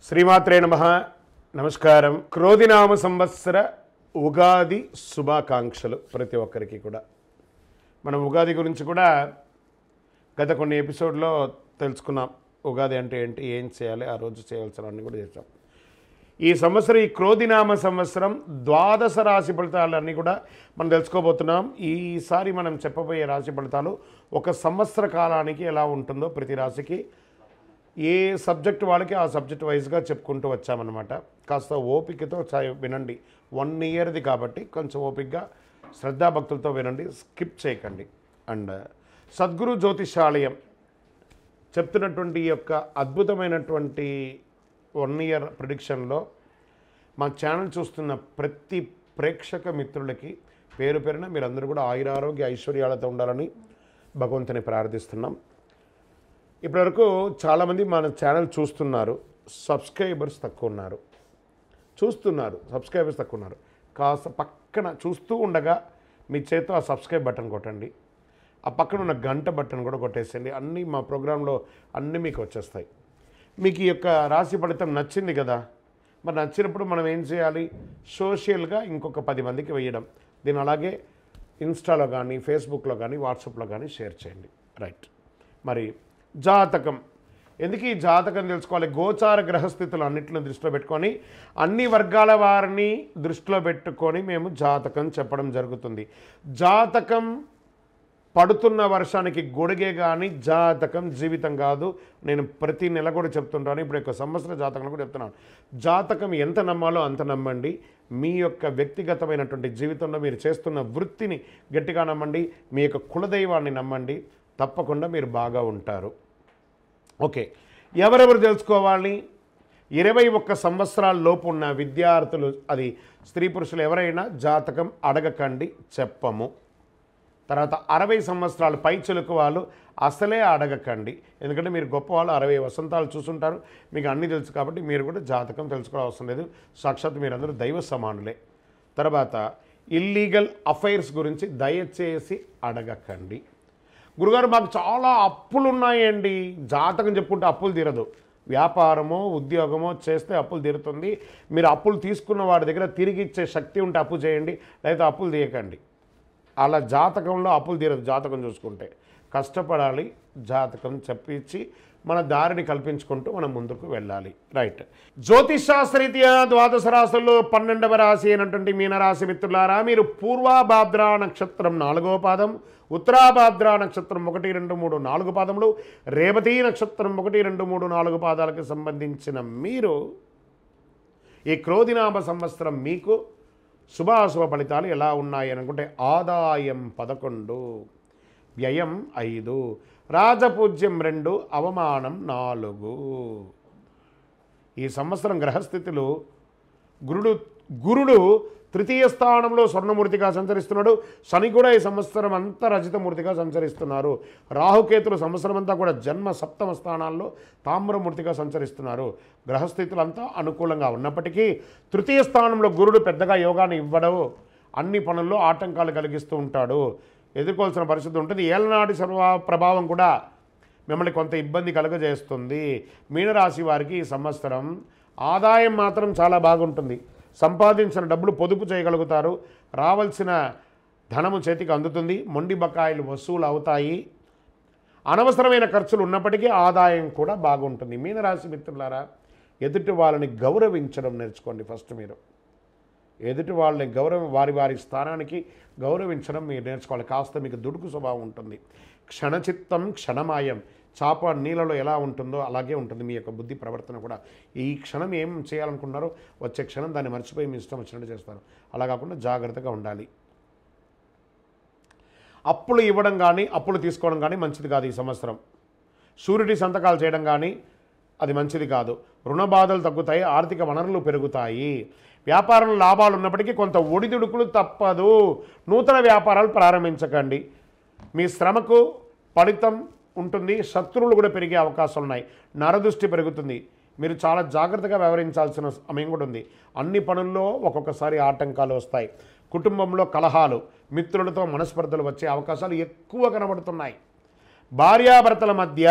శ్రీమాత్రే నమః. నమస్కారం. క్రోధినామ సంవత్సర ఉగాది శుభాకాంక్షలు ప్రతి ఒక్కరికి కూడా. మనం ఉగాది గురించి కూడా గత కొన్ని ఎపిసోడ్లో తెలుసుకున్నాం. ఉగాది అంటే ఏంటి, ఏం చేయాలి, ఆ రోజు చేయవలసినవన్నీ కూడా చేసాం. ఈ సంవత్సరం, ఈ క్రోధినామ సంవత్సరం ద్వాదశ రాశి ఫలితాలన్నీ కూడా మనం తెలుసుకోబోతున్నాం. ఈసారి మనం చెప్పబోయే రాశి ఫలితాలు ఒక సంవత్సర కాలానికి ఎలా ఉంటుందో ప్రతి రాశికి ఏ సబ్జెక్ట్ వాళ్ళకి ఆ సబ్జెక్ట్ వైజ్గా చెప్పుకుంటూ వచ్చామన్నమాట. కాస్త ఓపికతో వినండి. 1 ఇయర్ది కాబట్టి కొంచెం ఓపికగా శ్రద్ధాభక్తులతో వినండి, స్కిప్ చేయకండి. అండ్ సద్గురు జ్యోతిషాలయం చెప్తున్నటువంటి ఈ యొక్క అద్భుతమైనటువంటి 1 ఇయర్ ప్రిడిక్షన్లో మా ఛానల్ చూస్తున్న ప్రతి ప్రేక్షక మిత్రులకి పేరు పేరున మీరందరూ కూడా ఆయురారోగ్య ఐశ్వర్యాలతో ఉండాలని భగవంతుని ప్రార్థిస్తున్నాం. ఇప్పటివరకు చాలామంది మన ఛానల్ చూస్తున్నారు, సబ్స్క్రైబర్స్ తక్కువ ఉన్నారు. సబ్స్క్రైబర్స్ తక్కువ ఉన్నారు. కాస్త పక్కన చూస్తూ ఉండగా మీ చేతితో ఆ సబ్స్క్రైబ్ బటన్ కొట్టండి. ఆ పక్కన ఉన్న గంట బటన్ కూడా కొట్టేసేయండి. అన్నీ మా ప్రోగ్రాంలో అన్నీ మీకు వచ్చేస్తాయి. మీకు ఈ యొక్క రాశి ఫలితం నచ్చింది కదా, మరి నచ్చినప్పుడు మనం ఏం చేయాలి? సోషల్గా ఇంకొక 10 మందికి వేయడం. దీన్ని అలాగే ఇన్స్టాలో కానీ, ఫేస్బుక్లో కానీ, వాట్సాప్లో కానీ షేర్ చేయండి. రైట్. మరి జాతకం ఎందుకు ఈ జాతకం తెలుసుకోవాలి? గోచార గ్రహస్థితులు అన్నింటిని దృష్టిలో పెట్టుకొని, అన్ని వర్గాల వారిని దృష్టిలో పెట్టుకొని మేము జాతకం చెప్పడం జరుగుతుంది. జాతకం పడుతున్న వర్షానికి గొడుగే కానీ జాతకం జీవితం కాదు. నేను ప్రతి నెల కూడా చెప్తుంటాను. ఇప్పుడు యొక్క సంవత్సర జాతకం కూడా చెప్తున్నాను. జాతకం ఎంత నమ్మాలో అంత నమ్మండి. మీ యొక్క వ్యక్తిగతమైనటువంటి జీవితంలో మీరు చేస్తున్న వృత్తిని గట్టిగా నమ్మండి. మీ యొక్క కులదైవాన్ని నమ్మండి. తప్పకుండా మీరు బాగా ఉంటారు. ఓకే, ఎవరెవరు తెలుసుకోవాలి? 21 సంవత్సరాల లోపు ఉన్న విద్యార్థులు, అది స్త్రీ పురుషులు ఎవరైనా జాతకం అడగకండి, చెప్పము. తర్వాత 60 సంవత్సరాలు పై చిలుకు వాళ్ళు అసలే అడగకండి. ఎందుకంటే మీరు గొప్పవాళ్ళు, 60 వసంతాలు చూసుంటారు, మీకు అన్నీ తెలుసు కాబట్టి మీరు కూడా జాతకం తెలుసుకోవాల్సిన అవసరం లేదు. సాక్షాత్ మీరందరూ దైవ సమానులే. తర్వాత ఇల్లీగల్ అఫైర్స్ గురించి దయచేసి అడగకండి. గురుగారు మాకు చాలా అప్పులు ఉన్నాయండి. జాతకం చెప్పుకుంటే అప్పులు తీరదు. వ్యాపారమో ఉద్యోగమో చేస్తే అప్పులు తీరుతుంది. మీరు అప్పులు తీసుకున్న వాడి దగ్గర తిరిగి ఇచ్చే శక్తి ఉంటే అప్పు చేయండి, లేదా అప్పులు తీయకండి. అలా జాతకంలో అప్పులు తీరదు. జాతకం చూసుకుంటే కష్టపడాలి. జాతకం చెప్పించి మన దారిని కల్పించుకుంటూ మనం ముందుకు వెళ్ళాలి. రైట్. జ్యోతిషాస్త్రరీత్యా ద్వాదశ రాశుల్లో 12వ రాశి అయినటువంటి మీనరాశి మిత్రులారా, మీరు పూర్వాభాద్ర నక్షత్రం 4వ పాదం, ఉత్తరాభాద్ర నక్షత్రం 1, 2, 3, 4 పాదములు, రేవతి నక్షత్రం 1, 2, 3, 4 పాదాలకు సంబంధించిన మీరు ఈ క్రోధినామ సంవత్సరం మీకు శుభాశుభ ఫలితాలు ఎలా ఉన్నాయి అనుకుంటే, ఆదాయం 11, వ్యయం 5, రాజపూజ్యం 2, అవమానం 4. ఈ సంవత్సరం గ్రహస్థితులు గురుడు తృతీయ స్థానంలో స్వర్ణమూర్తిగా సంచరిస్తున్నాడు. శని కూడా ఈ సంవత్సరం అంతా రజితమూర్తిగా సంచరిస్తున్నారు. రాహుకేతులు సంవత్సరం అంతా కూడా జన్మ 7వ స్థానాల్లో తామ్రమూర్తిగా సంచరిస్తున్నారు. గ్రహస్థితులంతా అనుకూలంగా ఉన్నప్పటికీ తృతీయ స్థానంలో గురుడు పెద్దగా యోగాన్ని ఇవ్వడు. అన్ని పనుల్లో ఆటంకాలు కలిగిస్తూ ఉంటాడు. ఎదుర్కోవాల్సిన పరిస్థితి ఉంటుంది. ఏలనాటి ప్రభావం కూడా మిమ్మల్ని కొంత ఇబ్బంది కలుగజేస్తుంది. మీనరాశి వారికి ఈ సంవత్సరం ఆదాయం మాత్రం చాలా బాగుంటుంది. సంపాదించిన డబ్బులు పొదుపు చేయగలుగుతారు. రావాల్సిన ధనము చేతికి అందుతుంది. మొండి బకాయిలు వసూలు అవుతాయి. అనవసరమైన ఖర్చులు ఉన్నప్పటికీ ఆదాయం కూడా బాగుంటుంది. మీనరాశి మిత్రులారా, ఎదుటి వాళ్ళని గౌరవించడం నేర్చుకోండి. ఫస్ట్ మీరు ఎదుటి వాళ్ళని వారి స్థానానికి గౌరవించడం మీరు నేర్చుకోవాలి. కాస్త మీకు దుడుకు స్వభావం ఉంటుంది. క్షణచిత్తం క్షణమాయం. చాప నీళ్ళలో ఎలా ఉంటుందో అలాగే ఉంటుంది మీ యొక్క బుద్ధి ప్రవర్తన కూడా. ఈ క్షణం ఏం చేయాలనుకుంటున్నారో వచ్చే క్షణం దాన్ని మర్చిపోయి మీ ఇష్టం వచ్చినట్టు చేస్తారు. అలా కాకుండా జాగ్రత్తగా ఉండాలి. అప్పులు ఇవ్వడం కానీ అప్పులు తీసుకోవడం కానీ మంచిది కాదు. ఈ సంవత్సరం షూరిటీ సంతకాలు చేయడం కానీ అది మంచిది కాదు. రుణ బాధలు తగ్గుతాయి. ఆర్థిక వనరులు పెరుగుతాయి. వ్యాపారంలో లాభాలు ఉన్నప్పటికీ కొంత ఒడిదుడుకులు తప్పదు. నూతన వ్యాపారాలు ప్రారంభించకండి. మీ శ్రమకు ఫలితం ఉంటుంది. శత్రువులు కూడా పెరిగే అవకాశాలు ఉన్నాయి. నరదృష్టి పెరుగుతుంది. మీరు చాలా జాగ్రత్తగా వ్యవహరించాల్సిన సమయం కూడా ఉంది. అన్ని పనుల్లో ఒక్కొక్కసారి ఆటంకాలు వస్తాయి. కుటుంబంలో కలహాలు, మిత్రులతో మనస్పర్ధలు వచ్చే అవకాశాలు ఎక్కువ కనబడుతున్నాయి. భార్యాభర్తల మధ్య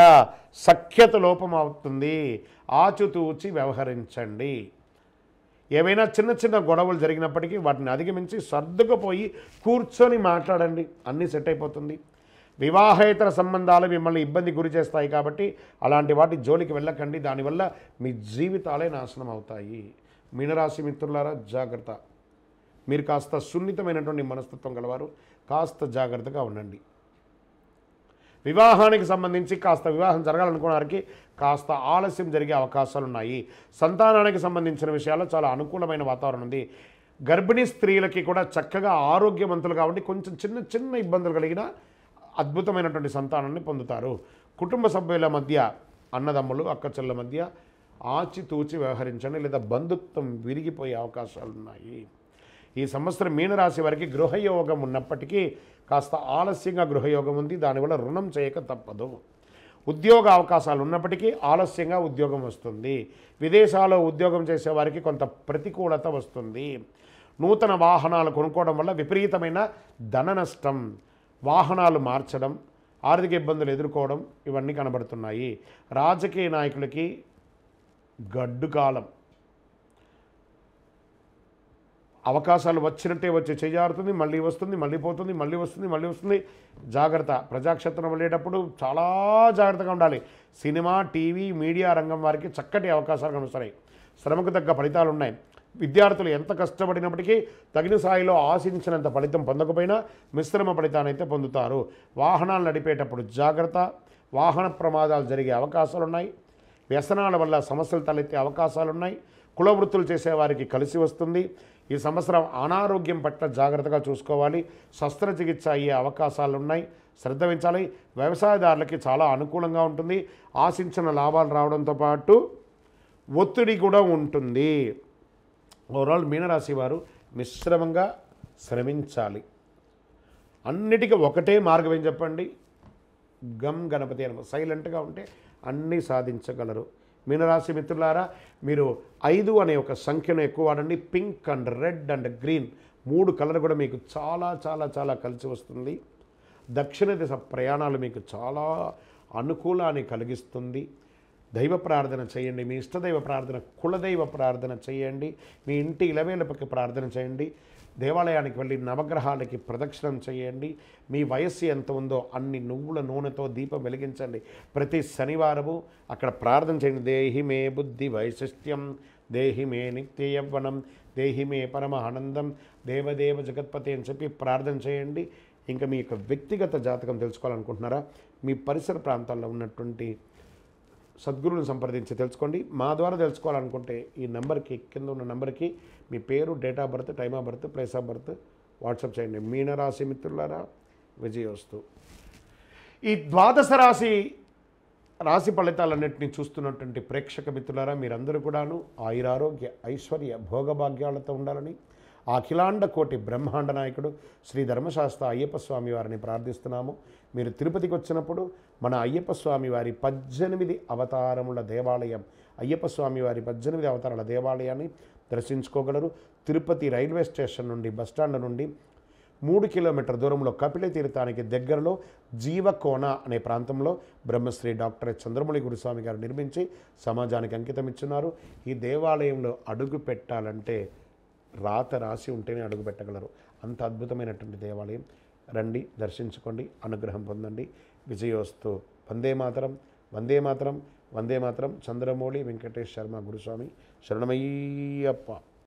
సఖ్యత లోపం అవుతుంది, ఆచితూచి వ్యవహరించండి. ఏవైనా చిన్న చిన్న గొడవలు జరిగినప్పటికీ వాటిని అధిగమించి సర్దుకుపోయి కూర్చొని మాట్లాడండి, అన్నీ సెట్ అయిపోతుంది. వివాహేతర సంబంధాలు మిమ్మల్ని ఇబ్బంది గురి చేస్తాయి కాబట్టి అలాంటి వాటి జోలికి వెళ్ళకండి, దానివల్ల మీ జీవితాలే నాశనం అవుతాయి. మీనరాశి మిత్రులారా జాగ్రత్త. మీరు కాస్త సున్నితమైనటువంటి మనస్తత్వం గలవారు, కాస్త జాగ్రత్తగా ఉండండి. వివాహానికి సంబంధించి కాస్త వివాహం జరగాలనుకున్న వారికి కాస్త ఆలస్యం జరిగే అవకాశాలు ఉన్నాయి. సంతానానికి సంబంధించిన విషయాల్లో చాలా అనుకూలమైన వాతావరణం ఉంది. గర్భిణీ స్త్రీలకి కూడా చక్కగా ఆరోగ్యవంతులుగా ఉండి కొంచెం చిన్న చిన్న ఇబ్బందులు కలిగిన అద్భుతమైనటువంటి సంతానాన్ని పొందుతారు. కుటుంబ సభ్యుల మధ్య, అన్నదమ్ములు అక్కచెల్ల మధ్య ఆచితూచి వ్యవహరించండి, లేదా బంధుత్వం విరిగిపోయే అవకాశాలు ఉన్నాయి. ఈ సంవత్సరం మీనరాశి వారికి గృహయోగం ఉన్నప్పటికీ కాస్త ఆలస్యంగా గృహయోగం ఉంది, దానివల్ల రుణం చేయక తప్పదు. ఉద్యోగ అవకాశాలు ఉన్నప్పటికీ ఆలస్యంగా ఉద్యోగం వస్తుంది. విదేశాల్లో ఉద్యోగం చేసేవారికి కొంత ప్రతికూలత వస్తుంది. నూతన వాహనాలు కొనుక్కోవడం వల్ల విపరీతమైన ధన నష్టం, వాహనాలు మార్చడం, ఆర్థిక ఇబ్బందులు ఎదుర్కోవడం ఇవన్నీ కనబడుతున్నాయి. రాజకీయ నాయకులకి గడ్డు కాలం. అవకాశాలు వచ్చినట్టే వచ్చి చేజారుతుంది, మళ్ళీ వస్తుంది, మళ్ళీ పోతుంది, మళ్ళీ వస్తుంది, మళ్ళీ వస్తుంది. జాగ్రత్త. ప్రజాక్షేత్రం వెళ్ళేటప్పుడు చాలా జాగ్రత్తగా ఉండాలి. సినిమా, టీవీ, మీడియా రంగం వారికి చక్కటి అవకాశాలు కనిపిస్తున్నాయి. శ్రమకు తగ్గ ఫలితాలు ఉన్నాయి. విద్యార్థులు ఎంత కష్టపడినప్పటికీ తగిన స్థాయిలో ఆశించినంత ఫలితం పొందకపోయినా మిశ్రమ ఫలితాన్ని అయితే పొందుతారు. వాహనాలు నడిపేటప్పుడు జాగ్రత్త. వాహన ప్రమాదాలు జరిగే అవకాశాలు ఉన్నాయి. వ్యసనాల వల్ల సమస్యలు తలెత్తే అవకాశాలు ఉన్నాయి. కుల వృత్తులు చేసేవారికి కలిసి వస్తుంది. ఈ సంవత్సరం అనారోగ్యం పట్ల జాగ్రత్తగా చూసుకోవాలి. శస్త్రచికిత్స అయ్యే అవకాశాలు ఉన్నాయి, శ్రద్ధ వహించాలి. వ్యవసాయదారులకి చాలా అనుకూలంగా ఉంటుంది. ఆశించిన లాభాలు రావడంతో పాటు ఒత్తిడి కూడా ఉంటుంది. ఓవరాల్ మీనరాశి వారు మిశ్రమంగా శ్రమించాలి. అన్నిటికీ ఒకటే మార్గం ఏం చెప్పండి? గమ్ గణపతి అనమాట. సైలెంట్గా ఉంటే అన్నీ సాధించగలరు. మీనరాశి మిత్రులారా, మీరు 5 అనే ఒక సంఖ్యను ఎక్కువ వాడండి. Pink and red and green 3 colour కూడా మీకు చాలా చాలా చాలా కలిసి వస్తుంది. దక్షిణ దిశ ప్రయాణాలు మీకు చాలా అనుకూలాన్ని కలిగిస్తుంది. దైవ ప్రార్థన చేయండి. మీ ఇష్టదైవ ప్రార్థన, కులదైవ ప్రార్థన చేయండి. మీ ఇంటి ఇలవేలపకి ప్రార్థన చేయండి. దేవాలయానికి వెళ్ళి నవగ్రహాలకి ప్రదక్షిణం చేయండి. మీ వయస్సు ఎంత ఉందో అన్ని నువ్వుల నూనెతో దీపం వెలిగించండి. ప్రతి శనివారము అక్కడ ప్రార్థన చేయండి. దేహి మే బుద్ధి వైశిష్ట్యం, దేహి మే నిత్య యవ్వనం, దేహి మే పరమ ఆనందం, దేవదేవ జగత్పతి అని చెప్పి ప్రార్థన చేయండి. ఇంకా మీ యొక్క వ్యక్తిగత జాతకం తెలుసుకోవాలనుకుంటున్నారా? మీ పరిసర ప్రాంతాల్లో ఉన్నటువంటి సద్గురువుని సంప్రదించి తెలుసుకోండి. మా ద్వారా తెలుసుకోవాలనుకుంటే ఈ నెంబర్కి, కింద ఉన్న నెంబర్కి మీ పేరు, date of birth, time of birth, place of birth WhatsApp చేయండి. మీనరాశి మిత్రులారా విజయోస్తు. ఈ ద్వాదశ రాశి ఫలితాలన్నింటినీ చూస్తున్నటువంటి ప్రేక్షక మిత్రులారా, మీరందరూ కూడాను ఆయురారోగ్య ఐశ్వర్య భోగభాగ్యాలతో ఉండాలని ఆ అఖిలాండ కోటి బ్రహ్మాండ నాయకుడు శ్రీ ధర్మశాస్త్ర అయ్యప్ప స్వామి వారిని ప్రార్థిస్తున్నాము. మీరు తిరుపతికి వచ్చినప్పుడు మన అయ్యప్ప స్వామి వారి 18 అవతారముల దేవాలయం, అయ్యప్ప స్వామి వారి 18 అవతారాల దేవాలయాన్ని దర్శించుకోగలరు. తిరుపతి రైల్వే స్టేషన్ నుండి, బస్టాండ్ నుండి 3 కిలోమీటర్ల దూరంలో కపిల తీర్థానికి దగ్గరలో జీవకోన అనే ప్రాంతంలో బ్రహ్మశ్రీ డాక్టర్ చంద్రమౌళి గురుస్వామి గారు నిర్మించి సమాజానికి అంకితం ఇచ్చున్నారు. ఈ దేవాలయంలో అడుగు పెట్టాలంటే రాత రాసి ఉంటేనే అడుగు పెట్టగలరు. అంత అద్భుతమైనటువంటి దేవాలయం. రండి, దర్శించుకోండి, అనుగ్రహం పొందండి. విజయోస్తు. వందే మాతరం, వందే మాతరం, వందే మాతరం. చంద్రమౌళి వెంకటేష్ శర్మ గురుస్వామి శరణమయ్యప్ప.